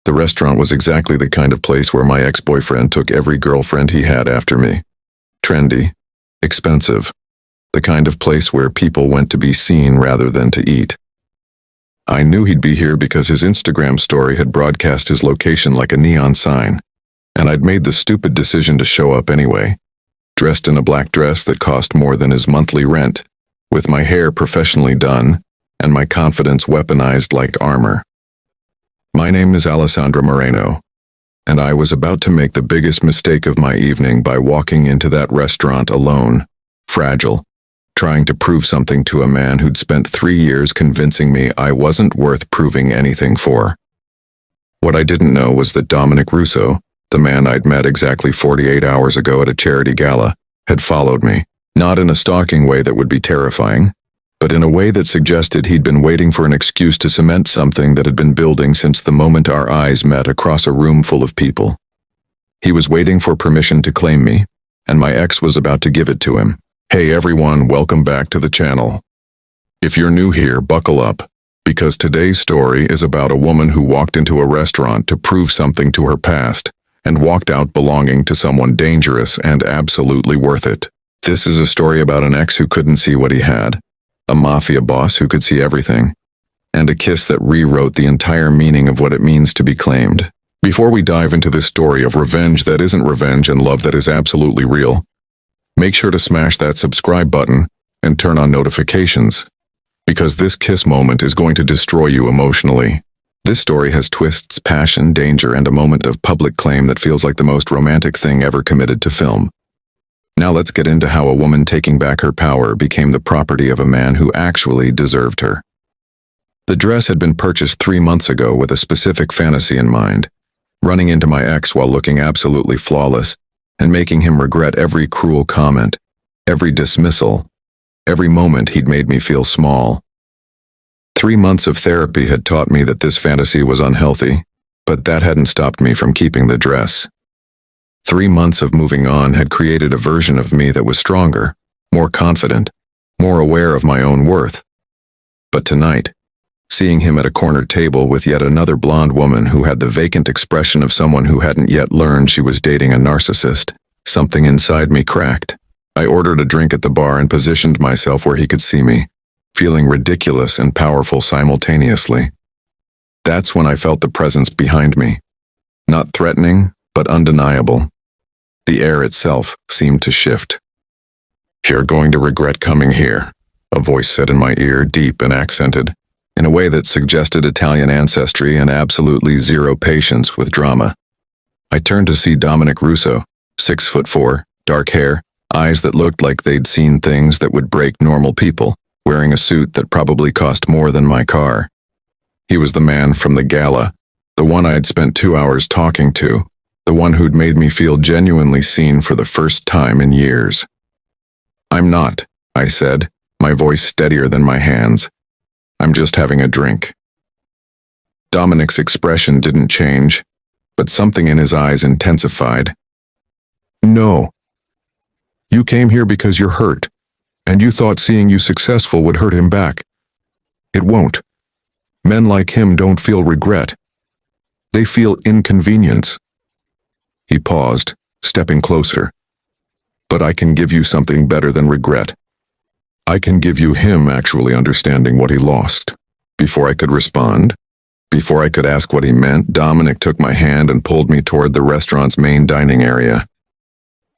The restaurant was exactly the kind of place where my ex-boyfriend took every girlfriend he had after me. Trendy, expensive, the kind of place where people went to be seen rather than to eat. I knew he'd be here because his Instagram story had broadcast his location like a neon sign, and I'd made the stupid decision to show up anyway, dressed in a black dress that cost more than his monthly rent, with my hair professionally done, and my confidence weaponized like armor. My name is Alessandra Moreno, and I was about to make the biggest mistake of my evening by walking into that restaurant alone, fragile, trying to prove something to a man who'd spent 3 years convincing me I wasn't worth proving anything for. What I didn't know was that Dominic Russo, the man I'd met exactly 48 hours ago at a charity gala, had followed me, not in a stalking way that would be terrifying, but in a way that suggested he'd been waiting for an excuse to cement something that had been building since the moment our eyes met across a room full of people. He was waiting for permission to claim me, and my ex was about to give it to him. Hey everyone, welcome back to the channel. If you're new here, buckle up, because today's story is about a woman who walked into a restaurant to prove something to her past, and walked out belonging to someone dangerous and absolutely worth it. This is a story about an ex who couldn't see what he had, a mafia boss who could see everything, and a kiss that rewrote the entire meaning of what it means to be claimed. Before we dive into this story of revenge that isn't revenge and love that is absolutely real, make sure to smash that subscribe button and turn on notifications, because this kiss moment is going to destroy you emotionally. This story has twists, passion, danger, and a moment of public claim that feels like the most romantic thing ever committed to film. Now let's get into how a woman taking back her power became the property of a man who actually deserved her. The dress had been purchased 3 months ago with a specific fantasy in mind, running into my ex while looking absolutely flawless, and making him regret every cruel comment, every dismissal, every moment he'd made me feel small. 3 months of therapy had taught me that this fantasy was unhealthy, but that hadn't stopped me from keeping the dress. 3 months of moving on had created a version of me that was stronger, more confident, more aware of my own worth. But tonight, seeing him at a corner table with yet another blonde woman who had the vacant expression of someone who hadn't yet learned she was dating a narcissist, something inside me cracked. I ordered a drink at the bar and positioned myself where he could see me, feeling ridiculous and powerful simultaneously. That's when I felt the presence behind me. Not threatening, but undeniable. The air itself seemed to shift. "You're going to regret coming here," a voice said in my ear, deep and accented, in a way that suggested Italian ancestry and absolutely zero patience with drama. I turned to see Dominic Russo, 6'4", dark hair, eyes that looked like they'd seen things that would break normal people, wearing a suit that probably cost more than my car. He was the man from the gala, the one I'd spent 2 hours talking to, the one who'd made me feel genuinely seen for the first time in years. "I'm not," I said, my voice steadier than my hands. "I'm just having a drink." Dominic's expression didn't change, but something in his eyes intensified. "No. You came here because you're hurt, and you thought seeing you successful would hurt him back. It won't. Men like him don't feel regret. They feel inconvenience." He paused, stepping closer. "But I can give you something better than regret. I can give you him actually understanding what he lost." Before I could respond, before I could ask what he meant, Dominic took my hand and pulled me toward the restaurant's main dining area.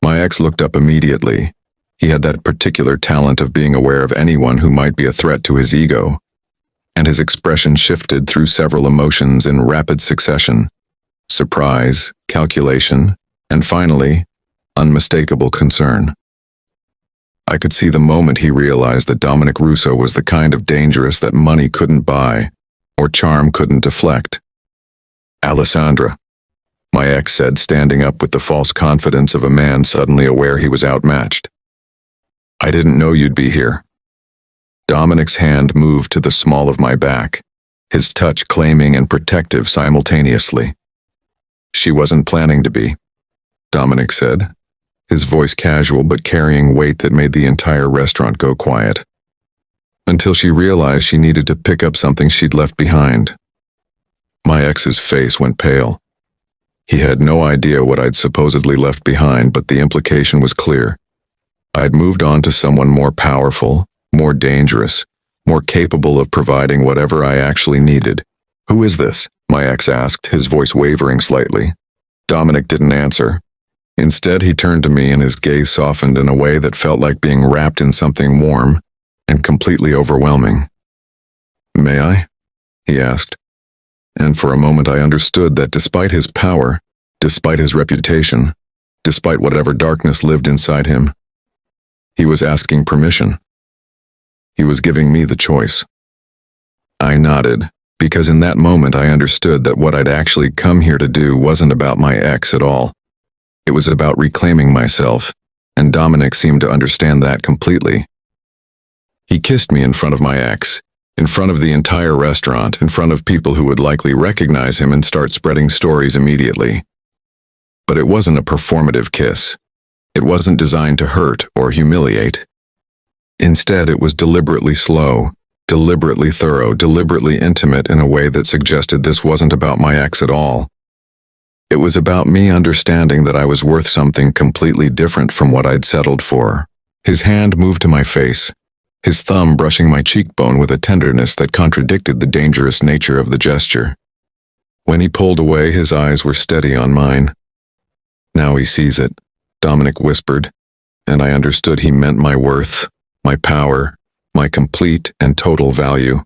My ex looked up immediately. He had that particular talent of being aware of anyone who might be a threat to his ego, and his expression shifted through several emotions in rapid succession: surprise, calculation, and finally, unmistakable concern. I could see the moment he realized that Dominic Russo was the kind of dangerous that money couldn't buy, or charm couldn't deflect. "Alessandra," my ex said, standing up with the false confidence of a man suddenly aware he was outmatched. "I didn't know you'd be here." Dominic's hand moved to the small of my back, his touch claiming and protective simultaneously. "She wasn't planning to be," Dominic said, his voice casual but carrying weight that made the entire restaurant go quiet. "Until she realized she needed to pick up something she'd left behind." My ex's face went pale. He had no idea what I'd supposedly left behind, but the implication was clear. I'd moved on to someone more powerful, more dangerous, more capable of providing whatever I actually needed. "Who is this?" my ex asked, his voice wavering slightly. Dominic didn't answer. Instead, he turned to me and his gaze softened in a way that felt like being wrapped in something warm and completely overwhelming. "May I?" he asked. And for a moment I understood that despite his power, despite his reputation, despite whatever darkness lived inside him, he was asking permission. He was giving me the choice. I nodded, because in that moment I understood that what I'd actually come here to do wasn't about my ex at all. It was about reclaiming myself, and Dominic seemed to understand that completely. He kissed me in front of my ex, in front of the entire restaurant, in front of people who would likely recognize him and start spreading stories immediately. But it wasn't a performative kiss. It wasn't designed to hurt or humiliate. Instead, it was deliberately slow, deliberately thorough, deliberately intimate in a way that suggested this wasn't about my ex at all. It was about me understanding that I was worth something completely different from what I'd settled for. His hand moved to my face, his thumb brushing my cheekbone with a tenderness that contradicted the dangerous nature of the gesture. When he pulled away, his eyes were steady on mine. "Now he sees it," Dominic whispered, and I understood he meant my worth, my power, my complete and total value.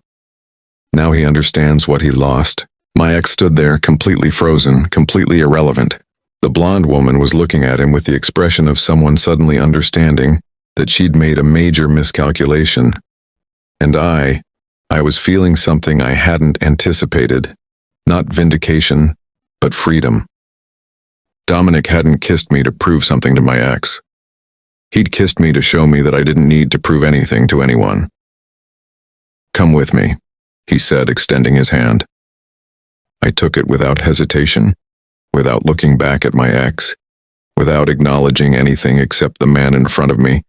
Now he understands what he lost. My ex stood there, completely frozen, completely irrelevant. The blonde woman was looking at him with the expression of someone suddenly understanding that she'd made a major miscalculation. And I was feeling something I hadn't anticipated. Not vindication, but freedom. Dominic hadn't kissed me to prove something to my ex. He'd kissed me to show me that I didn't need to prove anything to anyone. "Come with me," he said, extending his hand. I took it without hesitation, without looking back at my ex, without acknowledging anything except the man in front of me,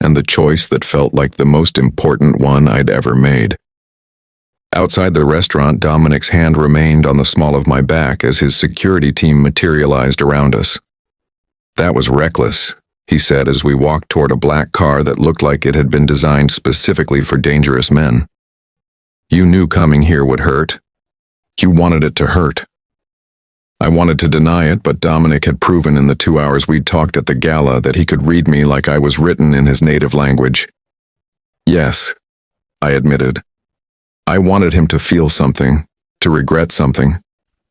and the choice that felt like the most important one I'd ever made. Outside the restaurant, Dominic's hand remained on the small of my back as his security team materialized around us. "That was reckless," he said as we walked toward a black car that looked like it had been designed specifically for dangerous men. "You knew coming here would hurt. You wanted it to hurt." I wanted to deny it, but Dominic had proven in the 2 hours we'd talked at the gala that he could read me like I was written in his native language. "Yes," I admitted. I wanted him to feel something, to regret something,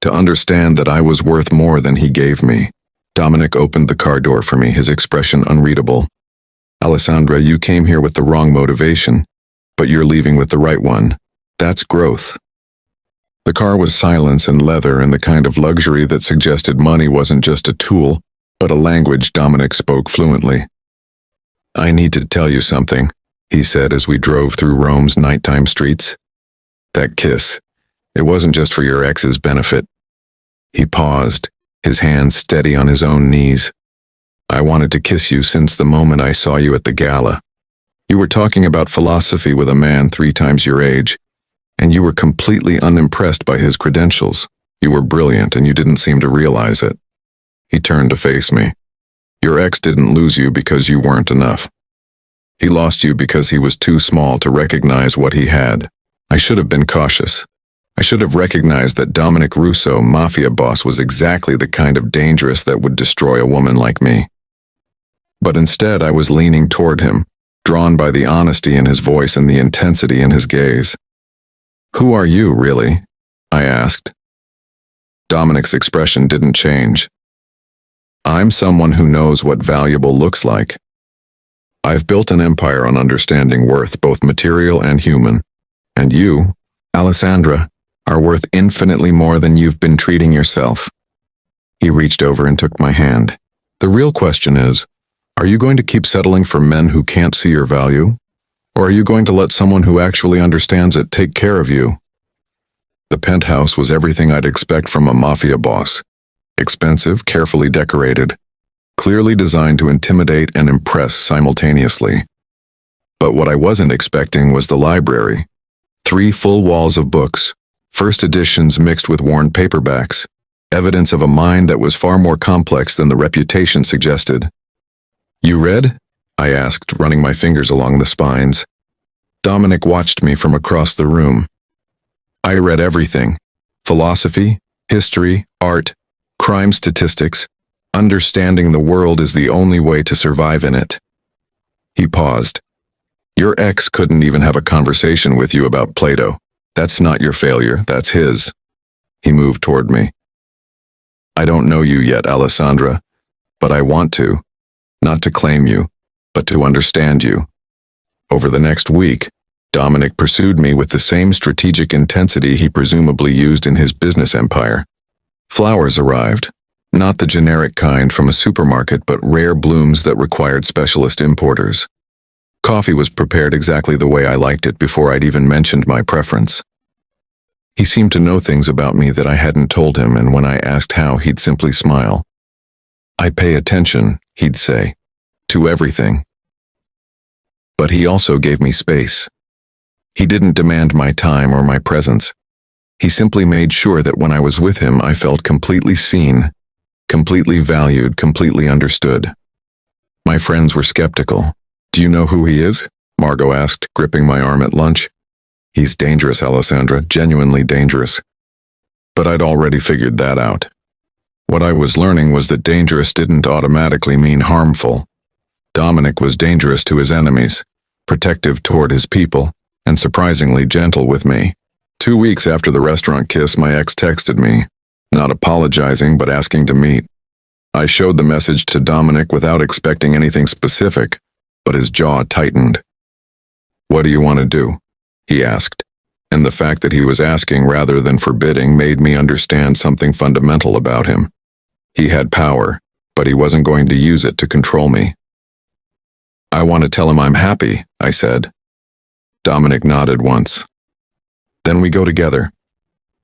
to understand that I was worth more than he gave me. Dominic opened the car door for me, his expression unreadable. "Alessandra, you came here with the wrong motivation, but you're leaving with the right one. That's growth." The car was silence and leather and the kind of luxury that suggested money wasn't just a tool, but a language Dominic spoke fluently. "I need to tell you something," he said as we drove through Rome's nighttime streets. "That kiss, it wasn't just for your ex's benefit." He paused, his hands steady on his own knees. "I wanted to kiss you since the moment I saw you at the gala. You were talking about philosophy with a man 3 times your age, and you were completely unimpressed by his credentials. You were brilliant and you didn't seem to realize it." He turned to face me. "Your ex didn't lose you because you weren't enough. He lost you because he was too small to recognize what he had." I should have been cautious. I should have recognized that Dominic Russo, Mafia boss, was exactly the kind of dangerous that would destroy a woman like me. But instead I was leaning toward him, drawn by the honesty in his voice and the intensity in his gaze. "Who are you, really?" I asked. Dominic's expression didn't change. "I'm someone who knows what valuable looks like. I've built an empire on understanding worth, both material and human. And you, Alessandra, are worth infinitely more than you've been treating yourself." He reached over and took my hand. "The real question is, are you going to keep settling for men who can't see your value? Or are you going to let someone who actually understands it take care of you?" The penthouse was everything I'd expect from a Mafia boss. Expensive, carefully decorated, clearly designed to intimidate and impress simultaneously. But what I wasn't expecting was the library. 3 full walls of books, first editions mixed with worn paperbacks, evidence of a mind that was far more complex than the reputation suggested. "You read?" I asked, running my fingers along the spines. Dominic watched me from across the room. I read everything: philosophy, history, art, crime statistics. Understanding the world is the only way to survive in it. He paused. "Your ex couldn't even have a conversation with you about Plato. That's not your failure, that's his." He moved toward me. "I don't know you yet, Alessandra, but I want to. Not to claim you, but to understand you." Over the next week, Dominic pursued me with the same strategic intensity he presumably used in his business empire. Flowers arrived, not the generic kind from a supermarket, but rare blooms that required specialist importers. Coffee was prepared exactly the way I liked it before I'd even mentioned my preference. He seemed to know things about me that I hadn't told him, and when I asked how, he'd simply smile. "I pay attention," he'd say, "to everything." But he also gave me space. He didn't demand my time or my presence. He simply made sure that when I was with him, I felt completely seen, completely valued, completely understood. My friends were skeptical. "Do you know who he is?" Margot asked, gripping my arm at lunch. "He's dangerous, Alessandra, genuinely dangerous." But I'd already figured that out. What I was learning was that dangerous didn't automatically mean harmful. Dominic was dangerous to his enemies, protective toward his people, and surprisingly gentle with me. 2 weeks after the restaurant kiss, my ex texted me, not apologizing but asking to meet. I showed the message to Dominic without expecting anything specific, but his jaw tightened. "What do you want to do?" he asked, and the fact that he was asking rather than forbidding made me understand something fundamental about him. He had power, but he wasn't going to use it to control me. "I want to tell him I'm happy," I said. Dominic nodded once. "Then we go together,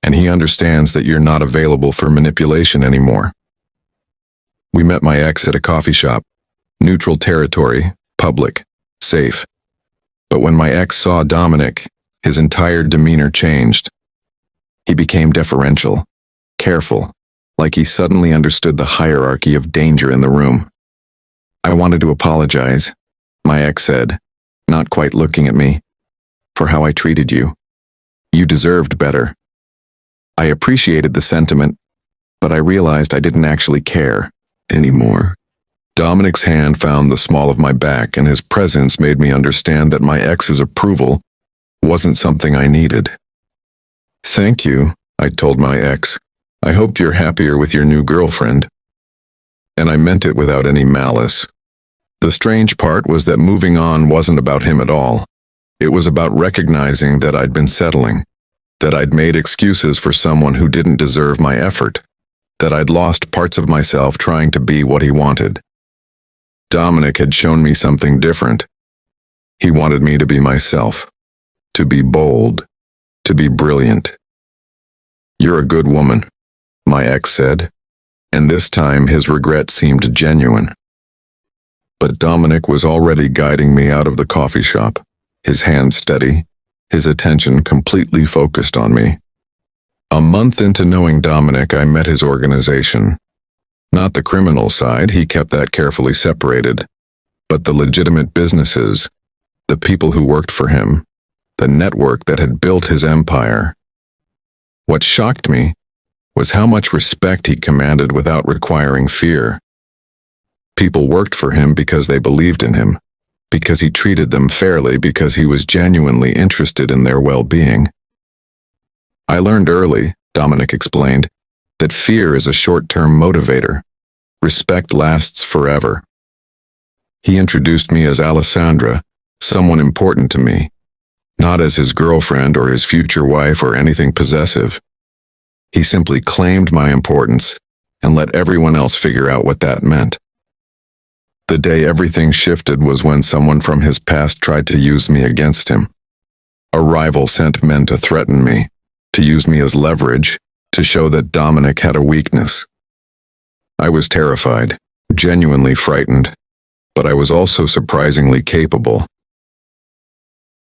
and he understands that you're not available for manipulation anymore." We met my ex at a coffee shop. Neutral territory, public, safe. But when my ex saw Dominic, his entire demeanor changed. He became deferential, careful, like he suddenly understood the hierarchy of danger in the room. "I wanted to apologize," my ex said, not quite looking at me, "for how I treated you. You deserved better." I appreciated the sentiment, but I realized I didn't actually care anymore. Dominic's hand found the small of my back, and his presence made me understand that my ex's approval wasn't something I needed. "Thank you," I told my ex. "I hope you're happier with your new girlfriend." And I meant it without any malice. The strange part was that moving on wasn't about him at all. It was about recognizing that I'd been settling, that I'd made excuses for someone who didn't deserve my effort, that I'd lost parts of myself trying to be what he wanted. Dominic had shown me something different. He wanted me to be myself, to be bold, to be brilliant. "You're a good woman," my ex said, and this time his regret seemed genuine. But Dominic was already guiding me out of the coffee shop, his hand steady, his attention completely focused on me. A month into knowing Dominic, I met his organization. Not the criminal side, he kept that carefully separated, but the legitimate businesses, the people who worked for him, the network that had built his empire. What shocked me was how much respect he commanded without requiring fear. People worked for him because they believed in him, because he treated them fairly, because he was genuinely interested in their well-being. "I learned early," Dominic explained, "that fear is a short-term motivator. Respect lasts forever." He introduced me as Alessandra, someone important to me, not as his girlfriend or his future wife or anything possessive. He simply claimed my importance and let everyone else figure out what that meant. The day everything shifted was when someone from his past tried to use me against him. A rival sent men to threaten me, to use me as leverage, to show that Dominic had a weakness. I was terrified, genuinely frightened, but I was also surprisingly capable.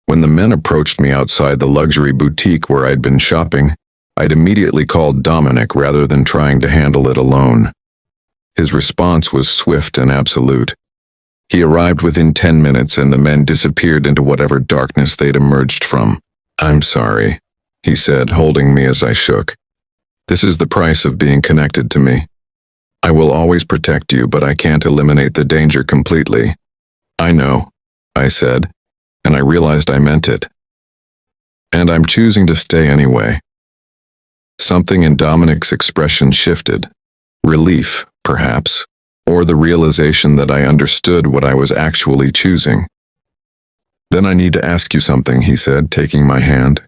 When the men approached me outside the luxury boutique where I'd been shopping, I'd immediately called Dominic rather than trying to handle it alone. His response was swift and absolute. He arrived within 10 minutes and the men disappeared into whatever darkness they'd emerged from. "I'm sorry," he said, holding me as I shook. "This is the price of being connected to me. I will always protect you, but I can't eliminate the danger completely." "I know," I said, and I realized I meant it. "And I'm choosing to stay anyway." Something in Dominic's expression shifted. Relief, perhaps, or the realization that I understood what I was actually choosing. "Then I need to ask you something," he said, taking my hand.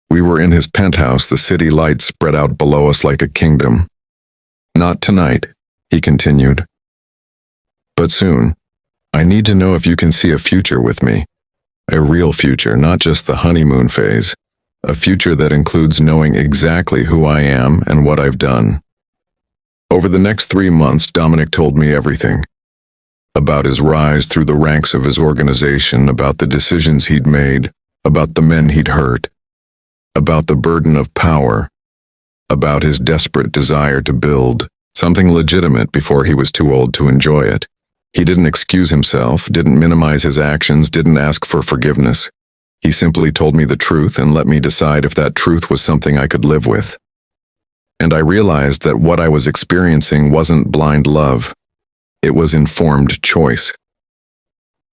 We were in his penthouse, the city lights spread out below us like a kingdom. "Not tonight," he continued. "But soon. I need to know if you can see a future with me. A real future, not just the honeymoon phase. A future that includes knowing exactly who I am and what I've done." Over the next 3 months, Dominic told me everything. About his rise through the ranks of his organization, about the decisions he'd made, about the men he'd hurt, about the burden of power, about his desperate desire to build something legitimate before he was too old to enjoy it. He didn't excuse himself, didn't minimize his actions, didn't ask for forgiveness. He simply told me the truth and let me decide if that truth was something I could live with. And I realized that what I was experiencing wasn't blind love. It was informed choice.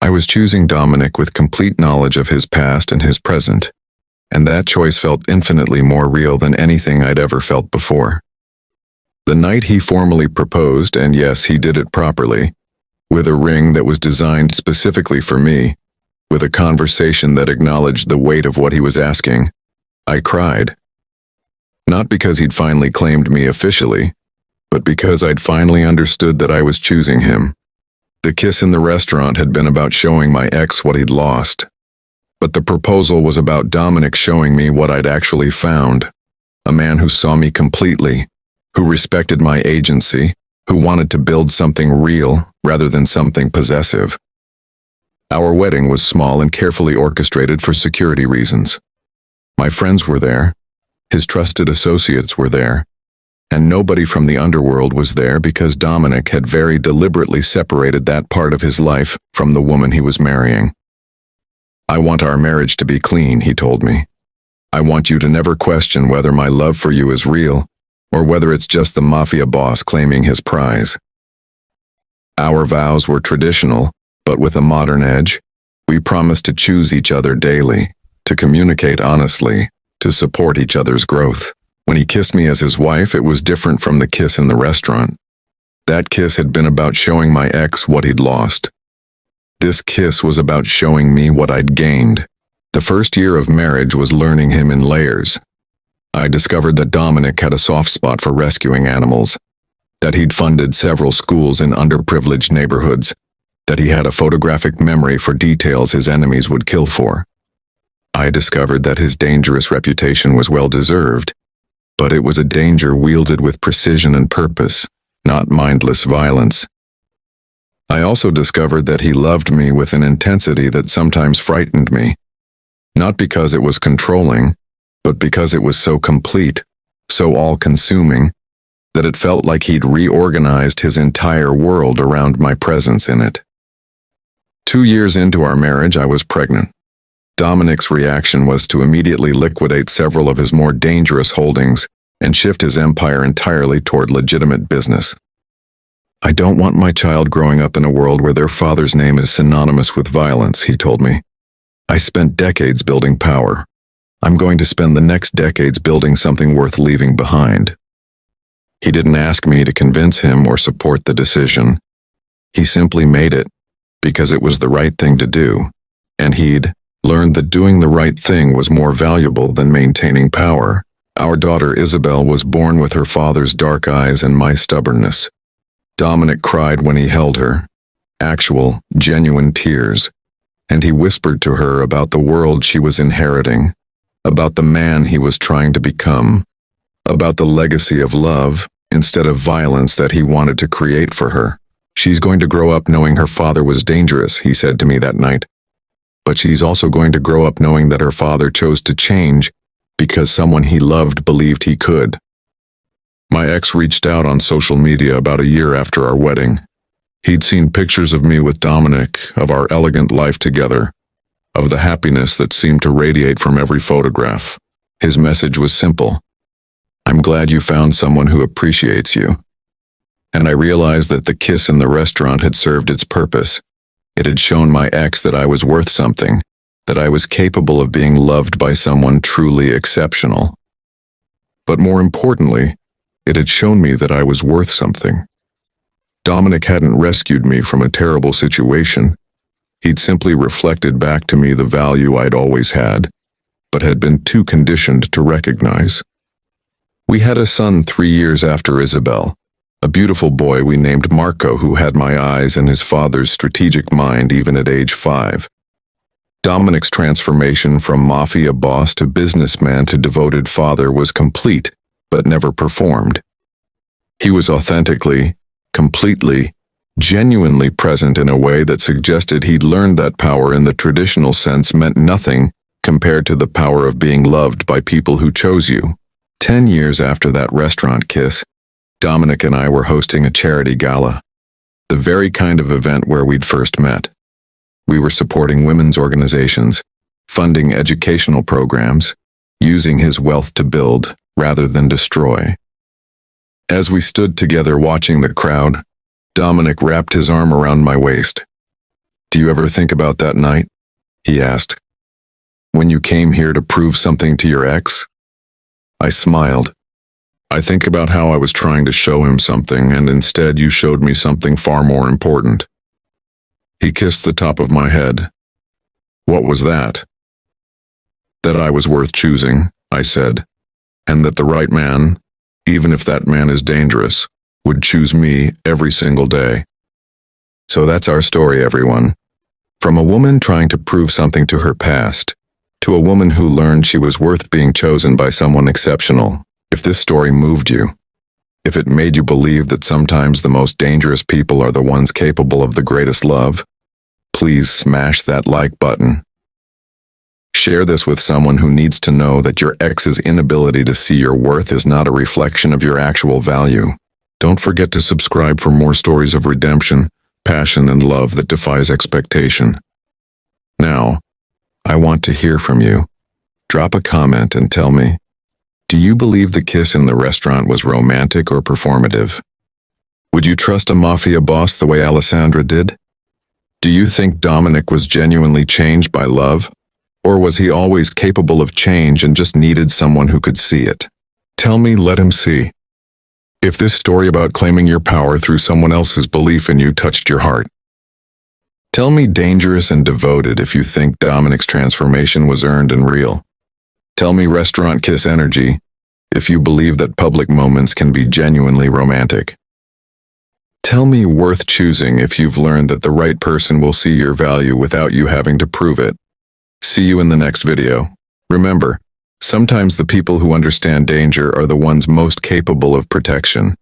I was choosing Dominic with complete knowledge of his past and his present, and that choice felt infinitely more real than anything I'd ever felt before. The night he formally proposed, and yes, he did it properly, with a ring that was designed specifically for me, with a conversation that acknowledged the weight of what he was asking, I cried. Not because he'd finally claimed me officially, but because I'd finally understood that I was choosing him. The kiss in the restaurant had been about showing my ex what he'd lost, but the proposal was about Dominic showing me what I'd actually found, a man who saw me completely, who respected my agency, who wanted to build something real rather than something possessive. Our wedding was small and carefully orchestrated for security reasons. My friends were there, his trusted associates were there, and nobody from the underworld was there because Dominic had very deliberately separated that part of his life from the woman he was marrying. "I want our marriage to be clean," he told me. "I want you to never question whether my love for you is real, or whether it's just the Mafia boss claiming his prize." Our vows were traditional, but with a modern edge. We promised to choose each other daily, to communicate honestly, to support each other's growth. When he kissed me as his wife, it was different from the kiss in the restaurant. That kiss had been about showing my ex what he'd lost. This kiss was about showing me what I'd gained. The first year of marriage was learning him in layers. I discovered that Dominic had a soft spot for rescuing animals, that he'd funded several schools in underprivileged neighborhoods, that he had a photographic memory for details his enemies would kill for. I discovered that his dangerous reputation was well-deserved, but it was a danger wielded with precision and purpose, not mindless violence. I also discovered that he loved me with an intensity that sometimes frightened me, not because it was controlling, but because it was so complete, so all-consuming, that it felt like he'd reorganized his entire world around my presence in it. 2 years into our marriage, I was pregnant. Dominic's reaction was to immediately liquidate several of his more dangerous holdings and shift his empire entirely toward legitimate business. "I don't want my child growing up in a world where their father's name is synonymous with violence," he told me. "I spent decades building power. I'm going to spend the next decades building something worth leaving behind." He didn't ask me to convince him or support the decision. He simply made it because it was the right thing to do, and he'd learned that doing the right thing was more valuable than maintaining power. Our daughter Isabel was born with her father's dark eyes and my stubbornness. Dominic cried when he held her, actual, genuine tears, and he whispered to her about the world she was inheriting, about the man he was trying to become, about the legacy of love instead of violence that he wanted to create for her. "She's going to grow up knowing her father was dangerous," he said to me that night. "But she's also going to grow up knowing that her father chose to change because someone he loved believed he could. My ex reached out on social media about a year after our wedding. He'd seen pictures of me with Dominic, of our elegant life together, of the happiness that seemed to radiate from every photograph. His message was simple. I'm glad you found someone who appreciates you. And I realized that the kiss in the restaurant had served its purpose. It had shown my ex that I was worth something, that I was capable of being loved by someone truly exceptional. But more importantly, it had shown me that I was worth something. Dominic hadn't rescued me from a terrible situation. He'd simply reflected back to me the value I'd always had, but had been too conditioned to recognize. We had a son 3 years after Isabel, a beautiful boy we named Marco who had my eyes and his father's strategic mind even at age 5. Dominic's transformation from Mafia boss to businessman to devoted father was complete, but never performed. He was authentically, completely, genuinely present in a way that suggested he'd learned that power in the traditional sense meant nothing compared to the power of being loved by people who chose you. 10 years after that restaurant kiss, Dominic and I were hosting a charity gala, the very kind of event where we'd first met. We were supporting women's organizations, funding educational programs, using his wealth to build rather than destroy. As we stood together watching the crowd, Dominic wrapped his arm around my waist. Do you ever think about that night? He asked. When you came here to prove something to your ex? I smiled. I think about how I was trying to show him something, and instead you showed me something far more important. He kissed the top of my head. What was that? That I was worth choosing, I said, and that the right man, even if that man is dangerous, would choose me every single day. So that's our story, everyone. From a woman trying to prove something to her past, to a woman who learned she was worth being chosen by someone exceptional. If this story moved you, if it made you believe that sometimes the most dangerous people are the ones capable of the greatest love, please smash that like button. Share this with someone who needs to know that your ex's inability to see your worth is not a reflection of your actual value. Don't forget to subscribe for more stories of redemption, passion, and love that defies expectation. Now, I want to hear from you. Drop a comment and tell me, do you believe the kiss in the restaurant was romantic or performative? Would you trust a Mafia boss the way Alessandra did? Do you think Dominic was genuinely changed by love? Or was he always capable of change and just needed someone who could see it? Tell me, let him see. If this story about claiming your power through someone else's belief in you touched your heart. Tell me dangerous and devoted if you think Dominic's transformation was earned and real. Tell me restaurant kiss energy if you believe that public moments can be genuinely romantic. Tell me worth choosing if you've learned that the right person will see your value without you having to prove it. See you in the next video. Remember, sometimes the people who understand danger are the ones most capable of protection.